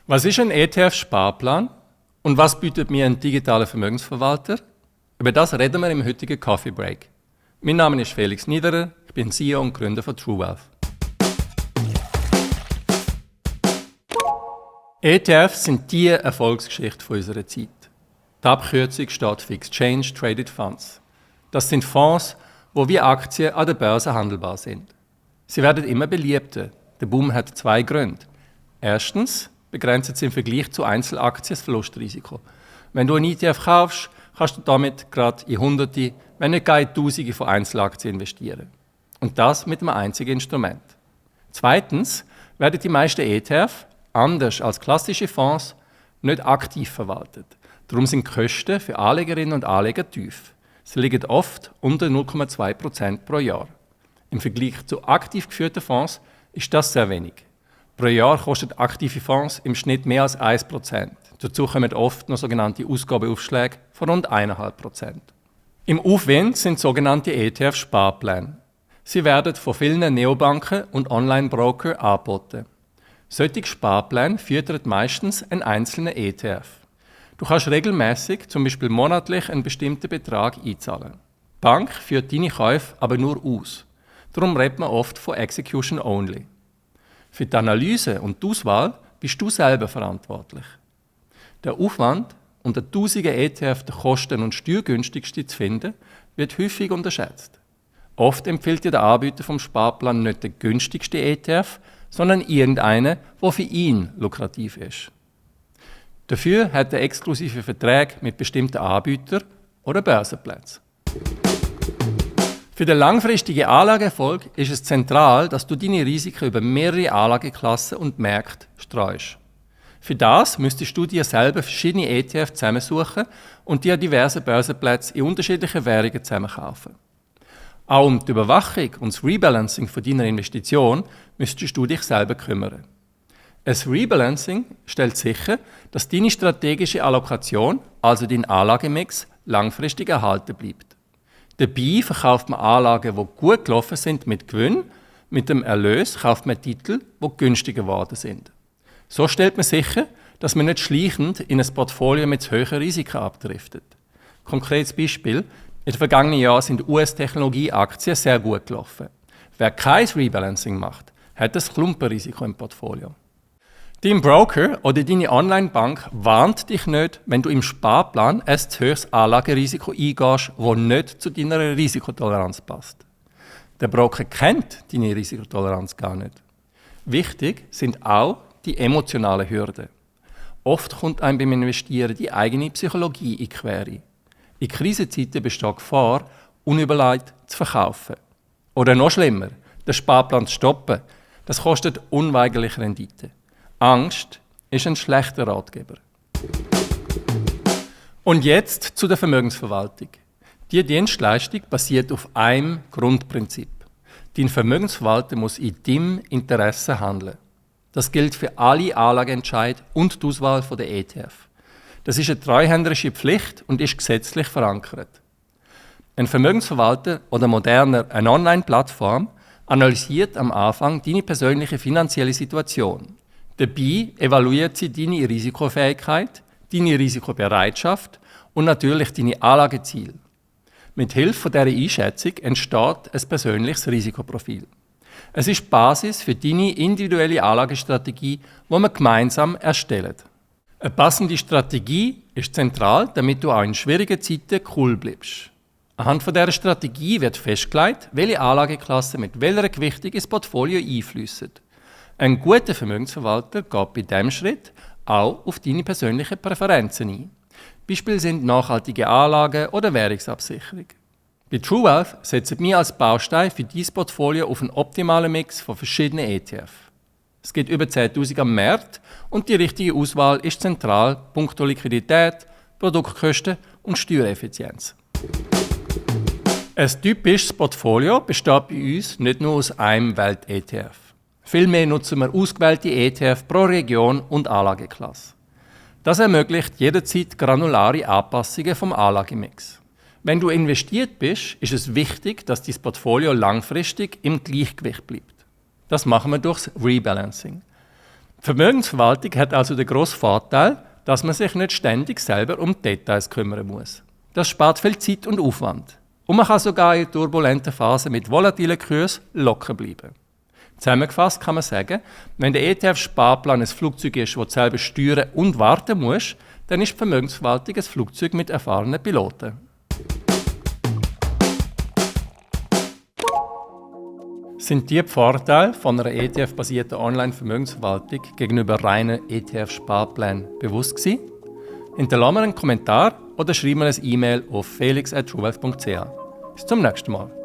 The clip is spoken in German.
Was ist ein ETF-Sparplan und was bietet mir ein digitaler Vermögensverwalter? Über das reden wir im heutigen Coffee Break. Mein Name ist Felix Niederer, ich bin CEO und Gründer von TrueWealth. ETFs sind die Erfolgsgeschichte unserer Zeit. Die Abkürzung steht für Exchange Traded Funds. Das sind Fonds, wo wie Aktien an der Börse handelbar sind. Sie werden immer beliebter. Der Boom hat zwei Gründe. Erstens begrenzen sie im Vergleich zu Einzelaktien das Verlustrisiko. Wenn du einen ETF kaufst, kannst du damit gerade in Hunderte, wenn nicht gar in Tausende von Einzelaktien investieren. Und das mit einem einzigen Instrument. Zweitens werden die meisten ETF, anders als klassische Fonds, nicht aktiv verwaltet. Darum sind die Kosten für Anlegerinnen und Anleger tief. Sie liegen oft unter 0,2% pro Jahr. Im Vergleich zu aktiv geführten Fonds ist das sehr wenig. Pro Jahr kosten aktive Fonds im Schnitt mehr als 1%. Dazu kommen oft noch sogenannte Ausgabeaufschläge von rund 1,5%. Im Aufwind sind sogenannte ETF-Sparpläne. Sie werden von vielen Neobanken und Online-Broker angeboten. Solche Sparpläne füttern meistens einen einzelnen ETF. Du kannst regelmäßig, zum Beispiel monatlich, einen bestimmten Betrag einzahlen. Die Bank führt deine Käufe aber nur aus. Darum redet man oft von Execution Only. Für die Analyse und die Auswahl bist du selber verantwortlich. Der Aufwand, unter tausenden ETF den kosten- und steuergünstigsten zu finden, wird häufig unterschätzt. Oft empfiehlt dir der Anbieter vom Sparplan nicht den günstigsten ETF, sondern irgendeinen, der für ihn lukrativ ist. Dafür hat er exklusive Verträge mit bestimmten Anbietern oder Börsenplätzen. Für den langfristigen Anlageerfolg ist es zentral, dass du deine Risiken über mehrere Anlageklassen und Märkte streust. Für das müsstest du dir selber verschiedene ETF zusammensuchen und dir diverse Börsenplätze in unterschiedlichen Währungen zusammenkaufen. Auch um die Überwachung und das Rebalancing von deiner Investition müsstest du dich selber kümmern. Ein Rebalancing stellt sicher, dass deine strategische Allokation, also dein Anlagemix, langfristig erhalten bleibt. Dabei verkauft man Anlagen, die gut gelaufen sind, mit Gewinn. Mit dem Erlös kauft man Titel, die günstiger geworden sind. So stellt man sicher, dass man nicht schleichend in ein Portfolio mit zu hohen Risiken abdriftet. Konkretes Beispiel: In den vergangenen Jahren sind US-Technologieaktien sehr gut gelaufen. Wer kein Rebalancing macht, hat ein Klumpenrisiko im Portfolio. Dein Broker oder deine Online-Bank warnt dich nicht, wenn du im Sparplan ein zu hohes Anlagerisiko eingehst, das nicht zu deiner Risikotoleranz passt. Der Broker kennt deine Risikotoleranz gar nicht. Wichtig sind auch die emotionalen Hürden. Oft kommt einem beim Investieren die eigene Psychologie in die Quere. In Krisenzeiten besteht die Gefahr, unüberlegt zu verkaufen. Oder noch schlimmer, den Sparplan zu stoppen. Das kostet unweigerlich Rendite. Angst ist ein schlechter Ratgeber. Und jetzt zu der Vermögensverwaltung. Die Dienstleistung basiert auf einem Grundprinzip. Dein Vermögensverwalter muss in deinem Interesse handeln. Das gilt für alle Anlageentscheide und die Auswahl der ETF. Das ist eine treuhänderische Pflicht und ist gesetzlich verankert. Ein Vermögensverwalter oder moderner eine Online-Plattform analysiert am Anfang deine persönliche finanzielle Situation. Dabei evaluiert sie deine Risikofähigkeit, deine Risikobereitschaft und natürlich deine Anlageziele. Mit Hilfe dieser Einschätzung entsteht ein persönliches Risikoprofil. Es ist die Basis für deine individuelle Anlagestrategie, die wir gemeinsam erstellen. Eine passende Strategie ist zentral, damit du auch in schwierigen Zeiten cool bleibst. Anhand von dieser Strategie wird festgelegt, welche Anlageklasse mit welcher Gewichtung ins Portfolio einfließen. Ein guter Vermögensverwalter geht bei diesem Schritt auch auf deine persönlichen Präferenzen ein. Beispiele sind nachhaltige Anlagen oder Währungsabsicherung. Bei TrueWealth setzen wir als Baustein für dein Portfolio auf einen optimalen Mix von verschiedenen ETF. Es gibt über 10'000 am Markt und die richtige Auswahl ist zentral punkto Liquidität, Produktkosten und Steuereffizienz. Ein typisches Portfolio besteht bei uns nicht nur aus einem Welt-ETF. Vielmehr nutzen wir ausgewählte ETF pro Region und Anlageklasse. Das ermöglicht jederzeit granulare Anpassungen vom Anlagemix. Wenn du investiert bist, ist es wichtig, dass dein Portfolio langfristig im Gleichgewicht bleibt. Das machen wir durchs Rebalancing. Die Vermögensverwaltung hat also den grossen Vorteil, dass man sich nicht ständig selber um Details kümmern muss. Das spart viel Zeit und Aufwand. Und man kann sogar in turbulenten Phasen mit volatilen Kursen locker bleiben. Zusammengefasst kann man sagen, wenn der ETF-Sparplan ein Flugzeug ist, das du selber steuern und warten musst, dann ist die Vermögensverwaltung ein Flugzeug mit erfahrenen Piloten. Sind die Vorteile von einer ETF-basierten Online-Vermögensverwaltung gegenüber reinen ETF-Sparplänen bewusst gewesen? Hinterlassen wir einen Kommentar oder schreiben wir eine E-Mail auf felix@truwealth.ch. Bis zum nächsten Mal.